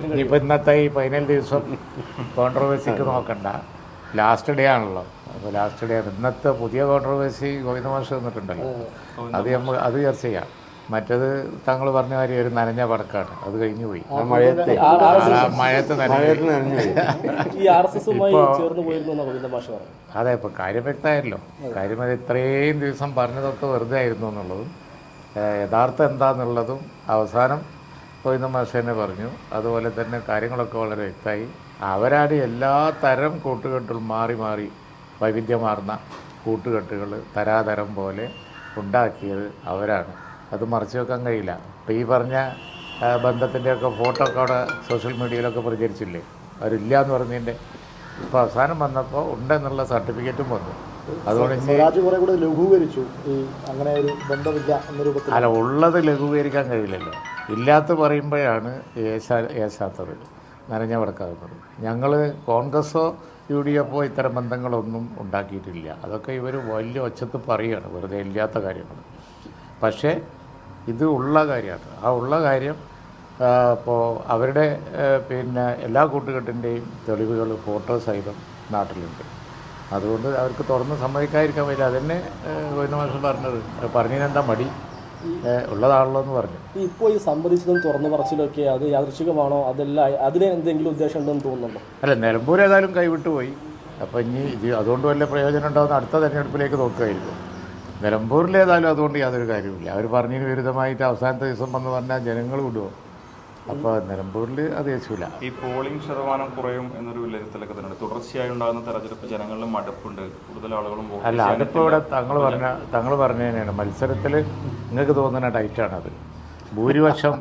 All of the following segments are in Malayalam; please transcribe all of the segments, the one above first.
ഇനിയിപ്പോൾ ഇന്നത്തെ ഈ 15 ദിവസം കോൺട്രവേഴ്സിക്ക് നോക്കണ്ട, ലാസ്റ്റ് ഡേ ആണല്ലോ. അപ്പോൾ ലാസ്റ്റ് ഡേ ആണ് ഇന്നത്തെ പുതിയ കോൺട്രവേഴ്സി. ഗോവിന്ദ മാഷ് വന്നിട്ടുണ്ടല്ലോ, അത് ചർച്ച ചെയ്യാം. മറ്റത് താങ്കൾ പറഞ്ഞ കാര്യം ഒരു നനഞ്ഞ പടക്കാണ്, അത് കഴിഞ്ഞു പോയി. മഴയത്ത് അതെ. ഇപ്പോൾ കാര്യം വ്യക്തമായല്ലോ. കാര്യം അത് ഇത്രയും ദിവസം പറഞ്ഞതൊക്കെ വെറുതെ ആയിരുന്നു എന്നുള്ളതും യഥാർത്ഥം എന്താണെന്നുള്ളതും അവസാനം ഗോവിന്ദ മാഷ് തന്നെ പറഞ്ഞു. അതുപോലെ തന്നെ കാര്യങ്ങളൊക്കെ വളരെ വ്യക്തമായി. അവരാണ് എല്ലാ തരം കൂട്ടുകെട്ടുകളും മാറി മാറി വൈവിധ്യമാർന്ന കൂട്ടുകെട്ടുകൾ തരാതരം പോലെ ഉണ്ടാക്കിയത് അവരാണ്. അത് മറച്ചു വെക്കാൻ കഴിയില്ല. ഇപ്പോൾ ഈ പറഞ്ഞ ബന്ധത്തിൻ്റെയൊക്കെ ഫോട്ടോ ഒക്കെ അവിടെ സോഷ്യൽ മീഡിയയിലൊക്കെ പ്രചരിച്ചില്ലേ, അവരില്ല എന്ന് പറഞ്ഞതിൻ്റെ. ഇപ്പോൾ അവസാനം വന്നപ്പോൾ ഉണ്ടെന്നുള്ള സർട്ടിഫിക്കറ്റും വന്നു. അതുകൊണ്ട് ലഘൂകരിച്ചു അങ്ങനെ ഒരു ബന്ധമില്ല എന്ന രൂപത്തിൽ. അല്ല, ഉള്ളത് ലഘൂകരിക്കാൻ കഴിയില്ലല്ലോ. ഇല്ലാത്ത പറയുമ്പോഴാണ് ഏശാത്തത്, നനഞ്ഞ വടക്കാകുന്നത്. ഞങ്ങൾ കോൺഗ്രസ്സോ UDFോ ഇത്തരം ബന്ധങ്ങളൊന്നും ഉണ്ടാക്കിയിട്ടില്ല. അതൊക്കെ ഇവർ വലിയ ഒച്ചത്ത് പറയുകയാണ്, വെറുതെ ഇല്ലാത്ത കാര്യങ്ങൾ. പക്ഷേ ഇത് ഉള്ള കാര്യമാണ്. ആ ഉള്ള കാര്യം ഇപ്പോൾ അവരുടെ പിന്നെ എല്ലാ കൂട്ടുകെട്ടിൻ്റെയും തെളിവുകൾ ഫോട്ടോ സഹിതം നാട്ടിലുണ്ട്. അതുകൊണ്ട് അവർക്ക് തുറന്ന് സമ്മതിക്കാതിരിക്കാൻ പറ്റില്ല. അതന്നെ ഗോവിന്ദ മാഷ് പറഞ്ഞത്. പറഞ്ഞതിനെന്താ മടി, ഉള്ളതാണല്ലോ എന്ന് പറഞ്ഞു. ഇപ്പോൾ ഈ സമ്മതിച്ചതും തുറന്നു പറച്ചിലൊക്കെ അത് യാദൃശ്ചികമാണോ, അതല്ല അതിന് എന്തെങ്കിലും ഉദ്ദേശം ഉണ്ടെന്ന് തോന്നുന്നുണ്ടോ? അല്ല, നിലമ്പൂർ ഏതായാലും കൈവിട്ടു പോയി. അപ്പോൾ ഇനി ഇത് അതുകൊണ്ട് വല്ല പ്രയോജനം ഉണ്ടാകുന്ന അടുത്ത തെരഞ്ഞെടുപ്പിലേക്ക് നോക്കുകയായിരിക്കും. നിലമ്പൂരിലേതായാലും അതുകൊണ്ട് യാതൊരു കാര്യമില്ല. അവർ പറഞ്ഞതിന് വിരുദ്ധമായിട്ട് അവസാനത്തെ ദിവസം വന്ന് പറഞ്ഞാൽ ജനങ്ങൾ വിടുമോ? അപ്പോൾ നിലമ്പൂരിൽ അത് യേശൂല. ഈ പോളിംഗ് ശതമാനം കുറയും എന്നൊരു വിലയിരുത്തലൊക്കെ തന്നെ തുടർച്ചയായി ഉണ്ടാകുന്ന തെരഞ്ഞെടുപ്പ് ജനങ്ങളിൽ മടുപ്പുണ്ട്, കൂടുതൽ ആളുകളും. അല്ല, അതിപ്പോൾ ഇവിടെ തങ്ങൾ പറഞ്ഞതിനാണ് മത്സരത്തിൽ നിങ്ങൾക്ക് തോന്നുന്ന ടൈറ്റാണത്. ഭൂരിപക്ഷം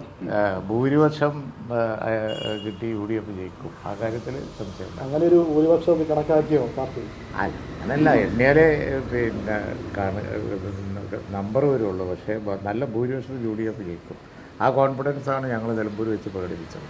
കിട്ടി UDF ജയിക്കും. ആ കാര്യത്തിൽ സംശയമില്ല. അങ്ങനെ ഒരു ഭൂരിപക്ഷം കണക്കാക്കിയോ പാർട്ടി? അങ്ങനല്ല, എണ്ണിയാലേ പിന്നെ നമ്പർ വരുള്ളൂ. പക്ഷേ നല്ല ഭൂരിപക്ഷം UDF ജയിക്കും. ആ കോൺഫിഡൻസാണ് ഞങ്ങൾ നിലമ്പൂർ വെച്ച് പ്രകടിപ്പിച്ചത്.